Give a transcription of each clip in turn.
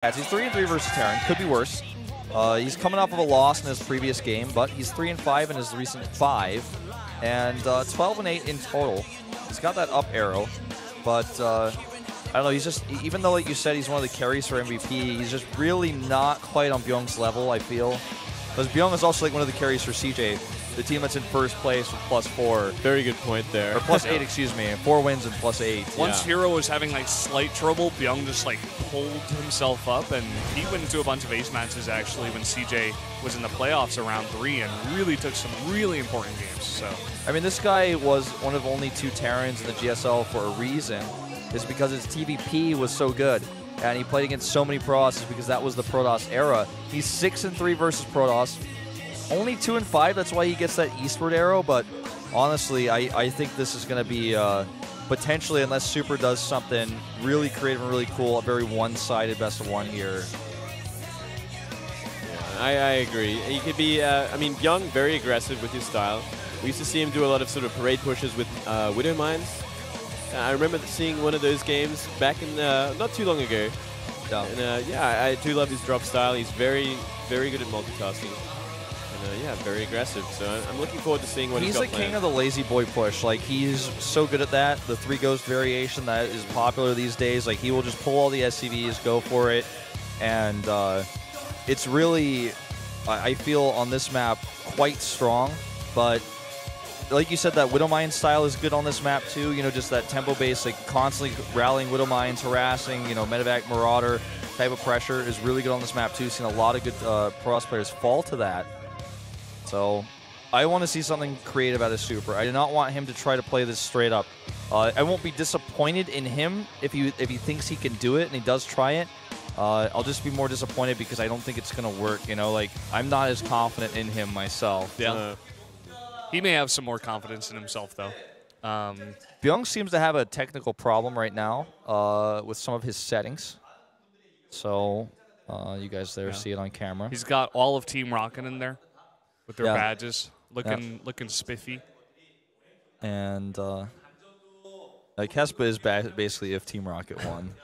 He's 3-3 versus Terran. Could be worse. He's coming off of a loss in his previous game, but he's 3-5 in his recent 5, and 12-8 in total. He's got that up arrow, but I don't know. He's just, even though, like you said, he's one of the carries for MVP, he's just really not quite on Bbyong's level, I feel. Because Bbyong is also like one of the carries for CJ, the team that's in first place with +4. Very good point there. Or +8, excuse me. 4 wins and +8. Once Hero was having like slight trouble, Bbyong just like pulled himself up, and he went into a bunch of ace matches actually when CJ was in the playoffs around 3 and really took some really important games. So I mean, this guy was one of only 2 Terrans in the GSL for a reason. Is because his TVP was so good. And he played against so many Protoss because that was the Protoss era. He's 6-3 versus Protoss. Only 2-5, that's why he gets that eastward arrow, but honestly, I think this is going to be potentially, unless Super does something really creative and really cool, a very one-sided best-of-1 here. Yeah, I agree. He could be, I mean, Bbyong, very aggressive with his style. We used to see him do a lot of sort of parade pushes with Widow Mines. I remember seeing one of those games back in not too long ago. Yeah. And yeah, I do love his drop style. He's very, very good at multitasking. And yeah, very aggressive. So I'm looking forward to seeing what he's got the king of the lazy boy push. Like, he's so good at that. The 3 ghost variation that is popular these days. Like, he will just pull all the SCVs, go for it. And it's really, I feel on this map, quite strong. But like you said, that Widow Mine style is good on this map too. You know, just that tempo-based, like constantly rallying Widow Mines, harassing, you know, Medevac, Marauder type of pressure is really good on this map too. Seen a lot of good Protoss players fall to that. So I want to see something creative out of Super. I do not want him to try to play this straight up. I won't be disappointed in him if he thinks he can do it and he does try it. I'll just be more disappointed because I don't think it's going to work. You know, like, I'm not as confident in him myself. Yeah. He may have some more confidence in himself, though. Bbyong seems to have a technical problem right now with some of his settings. So you guys there see it on camera. He's got all of Team Rocket in there with their badges, looking spiffy. And Kespa is basically if Team Rocket won.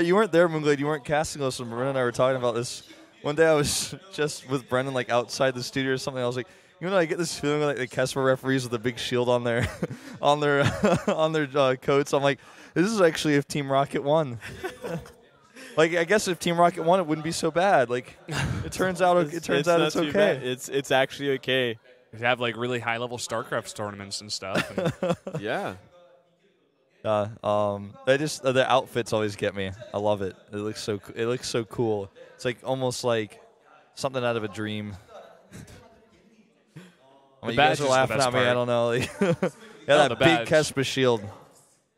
You weren't there, Moonglade. You weren't casting us. And Brennan and I were talking about this. One day I was just with Brendan, like, outside the studio or something. I was like, you know, I get this feeling like the Kesper referees with a big shield on their on their coats. I'm like, this is actually if Team Rocket won. Like, I guess if Team Rocket won, it wouldn't be so bad. Like, it turns out it's okay. It's actually okay. They have like really high level StarCraft tournaments and stuff. And yeah. The outfits always get me. I love it. It looks so cool. It's like almost like something out of a dream. I mean, you guys are laughing at me. I don't know. That big Kespa shield.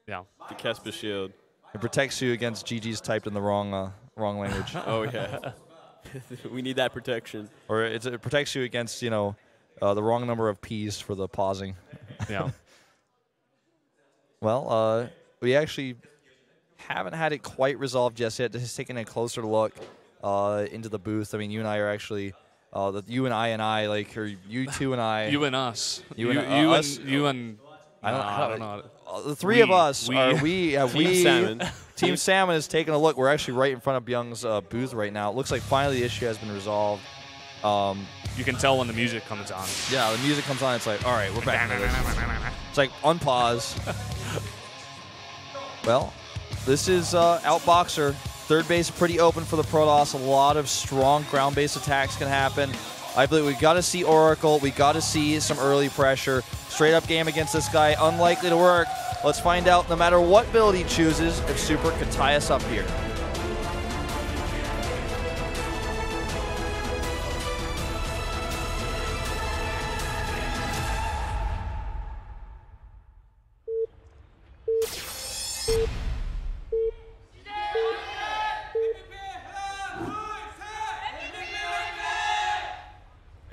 Yeah, the Kespa shield. It protects you against GG's typed in the wrong language. Oh yeah, we need that protection. Or it protects you against, you know, the wrong number of P's for the pausing. Yeah. Well, we actually haven't had it quite resolved just yet. Just taking a closer look into the booth. I mean, you and I are actually, you and I, like, or you two and I. You and us. You and I don't know. The three of us are Team Salmon. Team Salmon is taking a look. We're actually right in front of Bbyong's booth right now. It looks like finally the issue has been resolved. You can tell when the music comes on. Yeah, the music comes on. It's like, all right, we're back into this. It's like, unpause. Well, this is Outboxer. Third base pretty open for the Protoss. A lot of strong ground-based attacks can happen. I believe we've got to see Oracle. We've got to see some early pressure. Straight-up game against this guy, unlikely to work. Let's find out, no matter what build he chooses, if Super could tie us up here.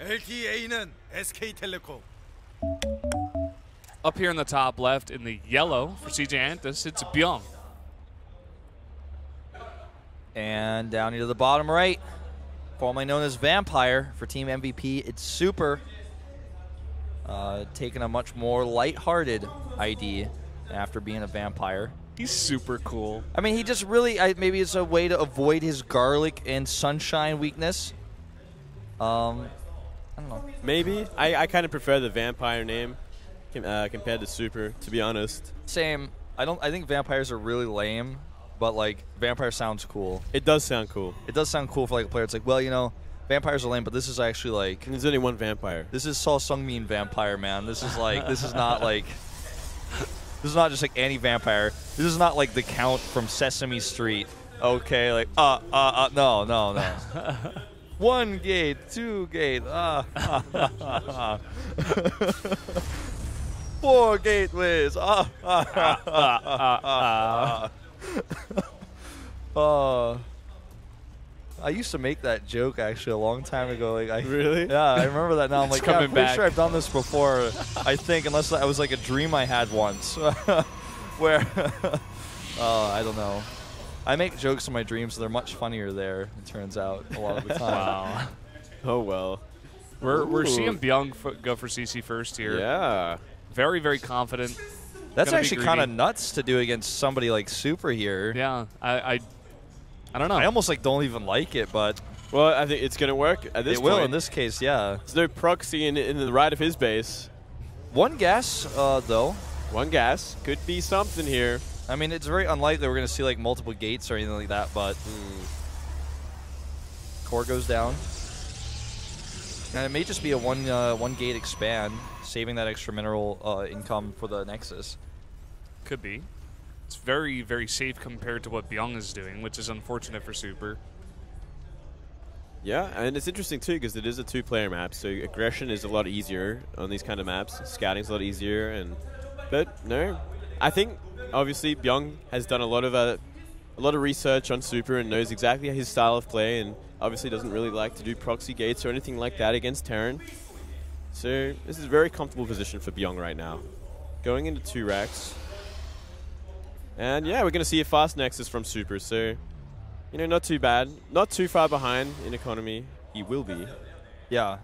LTA는 SK텔레콤. Up here in the top left in the yellow for CJ Antis, it's Bbyong. And down into the bottom right, formerly known as Vampire for Team MVP, it's Super. Taking a much more lighthearted ID after being a vampire. He's super cool. I mean, he just really, maybe it's a way to avoid his garlic and sunshine weakness. I don't know. Maybe. I kind of prefer the vampire name compared to super, to be honest. Same. I think vampires are really lame, but like vampire sounds cool. It does sound cool. It does sound cool for like a player. It's like, well, you know, vampires are lame, but this is actually like, And there's only one vampire. this is Saw Sung-min vampire, man. This is like, this is not like, this is not just like any vampire. This is not like the Count from Sesame Street. Okay, like, no. 1 gate, 2 gate, 4 gateways, I used to make that joke actually a long time ago. Like, Really? Yeah, I remember that now. I'm like, yeah, coming I'm pretty back. sure I've done this before. I think, unless that was like a dream I had once, where I don't know. I make jokes in my dreams, so they're much funnier there. It turns out a lot of the time. Wow. Oh, well. We're Ooh. seeing Bbyong go for CC first here. Yeah. Very, very confident. That's Gonna be actually kind of greedy. nuts to do against somebody like Super here. Yeah, I don't know. I almost like don't even like it, but Well, I think it's going to work at this it point. will in this case. Yeah. There's no proxy in the right of his base. One guess though. One gas. Could be something here. I mean, it's very unlikely we're going to see like multiple gates or anything like that, but core goes down. And it may just be a one gate expand, saving that extra mineral income for the Nexus. Could be. It's very, very safe compared to what Bbyong is doing, which is unfortunate for Super. Yeah, and it's interesting too because it is a two-player map, so aggression is a lot easier on these kind of maps. Scouting's a lot easier, but no, I think obviously Bbyong has done a lot of research on Super and knows exactly his style of play, and obviously doesn't really like to do proxy gates or anything like that against Terran. So this is a very comfortable position for Bbyong right now, going into 2 racks. And yeah, we're going to see a fast Nexus from Super, so you know, not too bad. Not too far behind in economy. He will be. Yeah.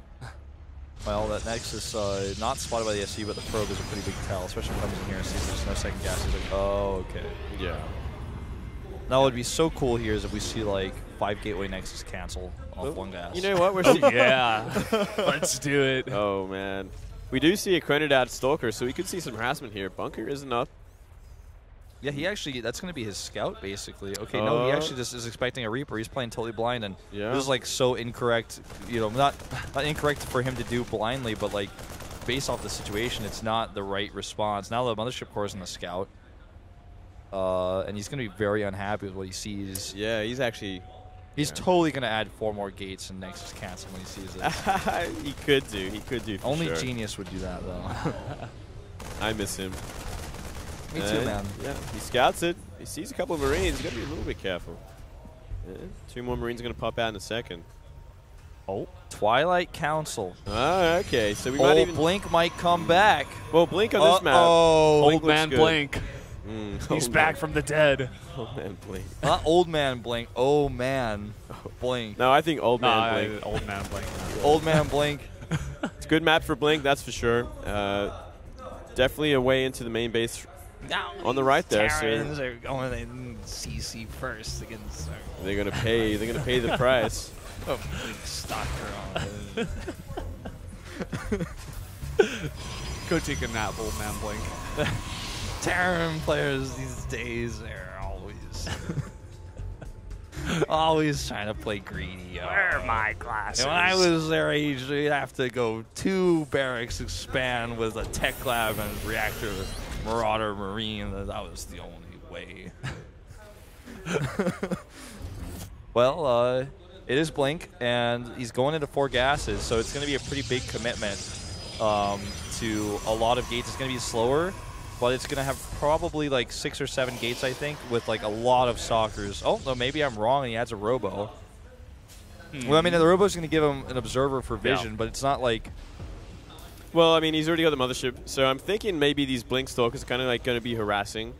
Well, that Nexus not spotted by the SU, but the probe is a pretty big tell, especially when comes in here and sees there's no second gas. He's like, oh, okay. Yeah. Now, what would be so cool here is if we see like 5 gateway Nexus cancel off one gas. You know what? We're seeing. Yeah, let's do it. Oh, man. We do see a chroned out Stalker, so we could see some harassment here. Bunker isn't up. Yeah, he actually, that's going to be his scout, basically. Okay, no, he actually just is expecting a Reaper. He's playing totally blind, and Yeah. this is, like, so incorrect. You know, not incorrect for him to do blindly, but, like, based off the situation, it's not the right response. Now the Mothership Core is in the scout, and he's going to be very unhappy with what he sees. Yeah, he's actually... He's totally going to add 4 more gates and Nexus cancel when he sees it. He could do. He could do for Only sure. Genius would do that, though. I miss him. Me too, And, man. Yeah, he scouts it. He sees a couple of Marines. He's got to be a little bit careful. Yeah, 2 more Marines are going to pop out in a second. Oh, Twilight Council. Ah, okay. So we might even... Blink might come back. Well, Blink on this map. Oh, Old man good. Blink. Mm, He's old back man. from the dead. Old man Blink. not old man Blink. Oh man, Blink. No, I think old man Nah, Blink. old man Blink. Old man Blink. It's a good map for Blink, that's for sure. Definitely a way into the main base on the right there. So Terrans are going in CC first against they're gonna pay. They're gonna pay the price. Stalker. Go take a nap, old man Blink. Terran players these days are always trying to play greedy. Where are my glasses? And when I was their age, you'd have to go 2 barracks expand with a tech lab and reactor Marauder Marine. That was the only way. Well, it is Blink, and he's going into 4 gases, so it's going to be a pretty big commitment to a lot of gates. It's going to be slower, but it's going to have probably like 6 or 7 gates, I think, with like a lot of stalkers. Oh, no, maybe I'm wrong, and he adds a Robo. Well, I mean, the Robo's going to give him an observer for vision, but it's not like... Well, I mean, he's already got the mothership, so I'm thinking maybe these Blink Stalkers are kind of like going to be harassing,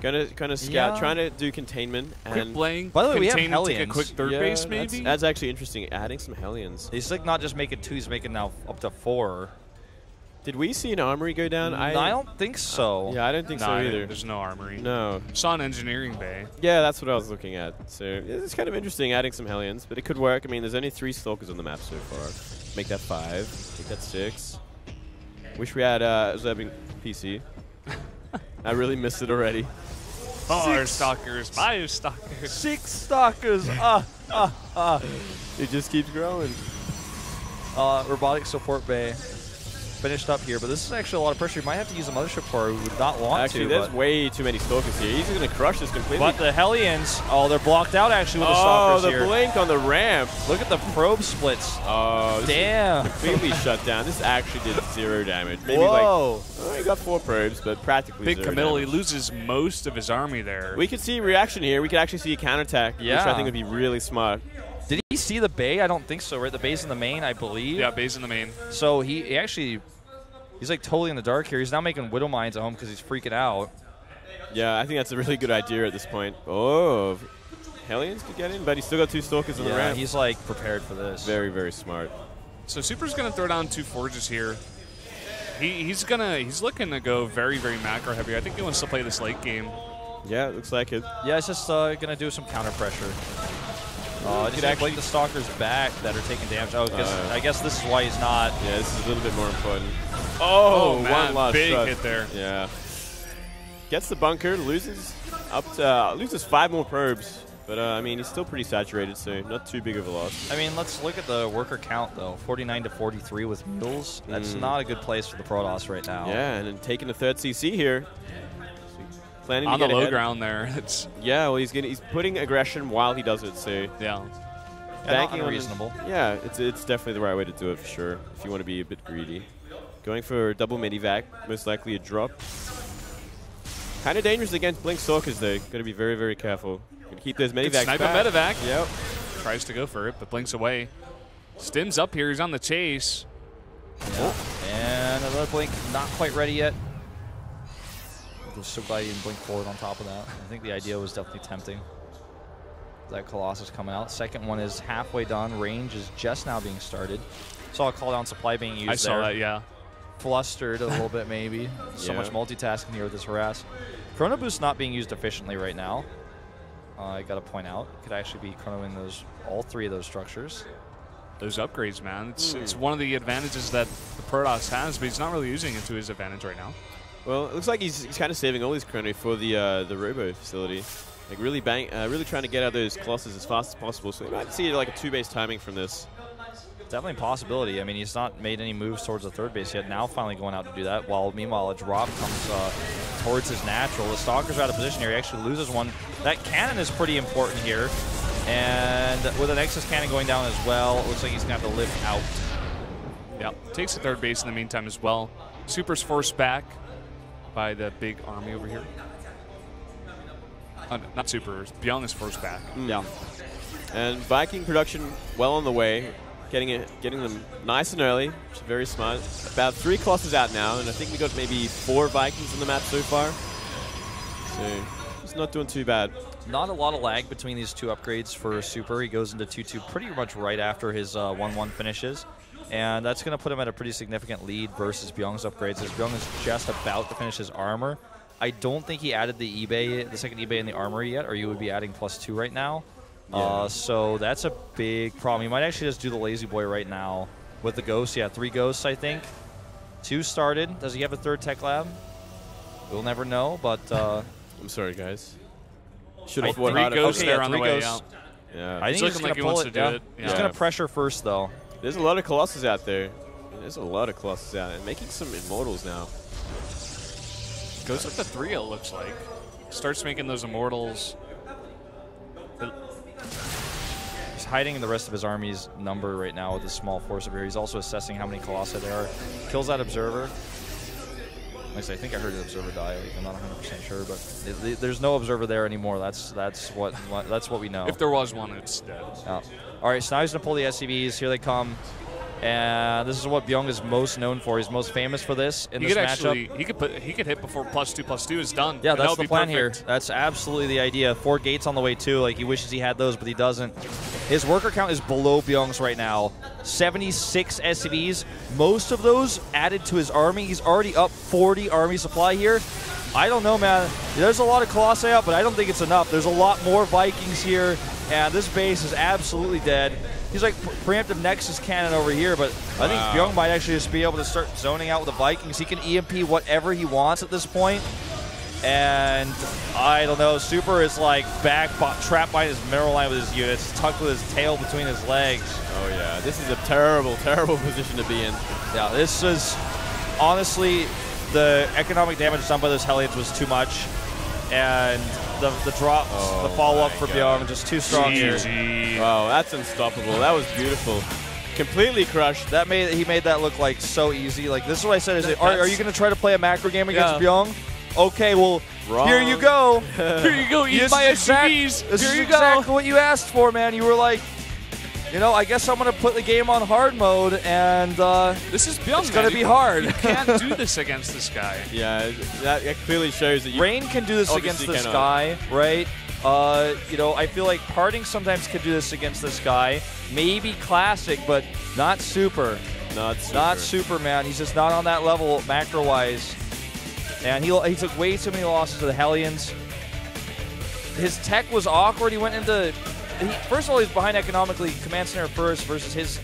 kind of scout, trying to do containment. Quick And Blink. By the way, we have contain, take a Hellions. quick third yeah, base, maybe? That's actually interesting. Adding some Hellions. He's like not just making 2, he's making now up to 4. Did we see an armory go down? I don't think so. Yeah, I don't think so either. There's no armory. No. Saw an engineering bay. Yeah, that's what I was looking at. So it's kind of interesting adding some Hellions, but it could work. I mean, there's only 3 Stalkers on the map so far. Make that 5. Make that 6. Wish we had Zebbing PC. I really missed it already. 4 Stalkers. 5 Stalkers. 6 Stalkers. It just keeps growing. Robotic support bay finished up here, but this is actually a lot of pressure. You might have to use a mothership core who would not want actually, to. There's way too many Stalkers here. He's going to crush this completely. But the Hellions, they're blocked out actually with the Stalkers here. Oh, the blink on the ramp. Look at the probe splits. Oh, damn. Completely shut down. This actually did 0 damage. Maybe Whoa. He got 4 probes, but practically Big 0 committal. damage. He loses most of his army there. We could see reaction here. We could actually see a counterattack, which I think would be really smart. Did he see the bay? I don't think so, right? The bay's in the main, I believe. Yeah, bay's in the main. So he actually... He's like totally in the dark here. He's now making Widow Mines at home because he's freaking out. Yeah, I think that's a really good idea at this point. Oh, Hellions could get in, but he's still got 2 Stalkers on the ramp. He's like prepared for this. Very, very smart. So Super's gonna throw down 2 Forges here. He's looking to go very, very macro heavy. I think he wants to play this late game. Yeah, it looks like it. Yeah, it's just gonna do some counter pressure. Just actually the Stalkers back that are taking damage. Oh, I guess this is why he's not. Yeah, this is a little bit more important. Oh man, one last big shot. hit there. Yeah. Gets the bunker, loses 5 more probes. But, I mean, he's still pretty saturated, so not too big of a loss. I mean, let's look at the worker count, though. 49 to 43 with mules. That's not a good place for the Protoss right now. Yeah, and then taking the 3rd CC here. Planning on to the get low ahead. Ground there. It's well, he's putting aggression while he does it, so... Yeah. Not unreasonable. Yeah, it's definitely the right way to do it, for sure, if you want to be a bit greedy. Going for a double medivac, most likely a drop. Kind of dangerous against Blink Stalkers, though. Got to be very, very careful. Gonna keep those medivacs Snipe back. a medevac. Yep. Tries to go for it, but blinks away. Stim's up here. He's on the chase. Yeah. And another blink, not quite ready yet. I'm so glad he didn't blink forward on top of that. I think the idea was definitely tempting. That Colossus coming out. Second one is halfway done. Range is just now being started. Saw a call down supply being used I saw there. that, yeah. Flustered a little bit, maybe. So much multitasking here with this harass. Chrono Boost not being used efficiently right now. I got to point out, could actually be chronoing all 3 of those structures. Those upgrades, man. It's one of the advantages that the Protoss has, but he's not really using it to his advantage right now. Well, it looks like he's kind of saving all his chrono for the Robo facility. Like really trying to get out those Colossus as fast as possible. So you might see like a 2-base timing from this. Definitely a possibility. I mean, he's not made any moves towards the 3rd base yet. Now finally going out to do that. While meanwhile a drop comes towards his natural. The Stalkers are out of position here. He actually loses one. That cannon is pretty important here. And with an Nexus cannon going down as well, it looks like he's going to have to lift out. Yeah, takes the 3rd base in the meantime as well. Super's forced back by the big army over here. Not Super, Bbyong is forced back. Yeah. And Viking production well on the way. Getting them nice and early, which is very smart. About 3 Colossus out now, and I think we got maybe 4 Vikings on the map so far. So it's not doing too bad. Not a lot of lag between these 2 upgrades for Super. He goes into 2-2 pretty much right after his 1-1 finishes. And that's going to put him at a pretty significant lead versus Bbyong's upgrades, as Bbyong is just about to finish his armor. I don't think he added the second eBay in the armory yet, or you would be adding +2 right now. Yeah. So that's a big problem. You might actually just do the Lazy Boy right now with the Ghosts. Yeah, 3 Ghosts, I think. 2 started. Does he have a 3rd tech lab? We'll never know, but... I'm sorry, guys. Should have 3 Ghosts there on the way out. Yeah. I think he's going to pull it. Yeah. He's going to pressure first, though. There's a lot of Colossus out there. There's a lot of Colossus out, and making some Immortals now. Goes up to 3, it looks like. Starts making those Immortals. He's hiding the rest of his army's number right now with a small force over here. He's also assessing how many Colossi there are. Kills that Observer. Like I think I heard an Observer die. Like, I'm not 100% sure, but there's no Observer there anymore. That's what we know. If there was one, it's dead. All right, so now he's going to pull the SCVs. Here they come. And this is what Bbyong is most known for. He's most famous for this in this matchup. He could hit before +2/+2 is done. Yeah, that's the plan here. That's absolutely the idea. 4 gates on the way too. Like he wishes he had those, but he doesn't. His worker count is below Bbyong's right now. 76 SCVs. Most of those added to his army. He's already up 40 army supply here. I don't know, man. There's a lot of Colossi up, but I don't think it's enough. There's a lot more Vikings here, and this base is absolutely dead. He's like preemptive Nexus cannon over here, but I think Bbyong might actually just be able to start zoning out with the Vikings. He can EMP whatever he wants at this point. And I don't know, Super is like trapped by his mineral line with his units, tucked with his tail between his legs. Oh yeah, this is a terrible, terrible position to be in. Yeah, this is honestly, the economic damage done by those Hellions was too much, and the drops, the follow-up for Bbyong, just too strong here. Wow, that's unstoppable. That was beautiful. Completely crushed. He made that look like so easy. Like, this is what I said. Are you going to try to play a macro game against Bbyong? Okay, well, here you go. Here you go, eat my SCVs. This is exactly what you asked for, man. You were like, you know, I guess I'm going to put the game on hard mode, and this is Bbyong, it's going to be hard. You can't do this against this guy. Yeah, that clearly shows that you Rain can do this against this guy, right? You know, I feel like Parting sometimes can do this against this guy. Maybe Classic, but not Super. Not Super, man. He's just not on that level macro-wise. And he took way too many losses to the Hellions. His tech was awkward. He went into... first of all, he's behind economically. Command Center first versus his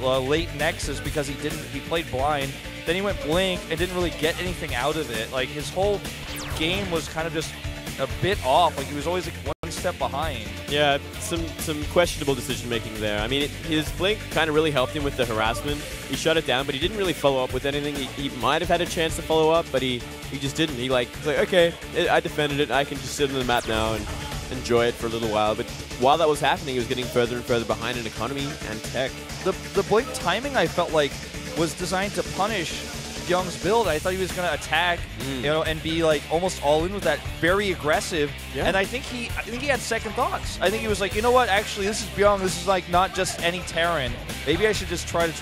late Nexus because he played blind. Then he went Blink and didn't really get anything out of it. Like, his whole game was kind of just a bit off. Like, he was always like one step behind. Yeah, some questionable decision-making there. I mean, his Blink kind of really helped him with the harassment. He shut it down, but he didn't really follow up with anything. He might have had a chance to follow up, but he just didn't. He's like, okay, I defended it. I can just sit on the map now and enjoy it for a little while. But while that was happening, he was getting further and further behind in economy and tech. The Blink timing, I felt like, was designed to punish Bbyong's build. I thought he was going to attack, you know, and be like almost all in with that, very aggressive. Yeah. And I think he had second thoughts. I think he was like, you know what? Actually, this is Bbyong. This is like not just any Terran. Maybe I should just try to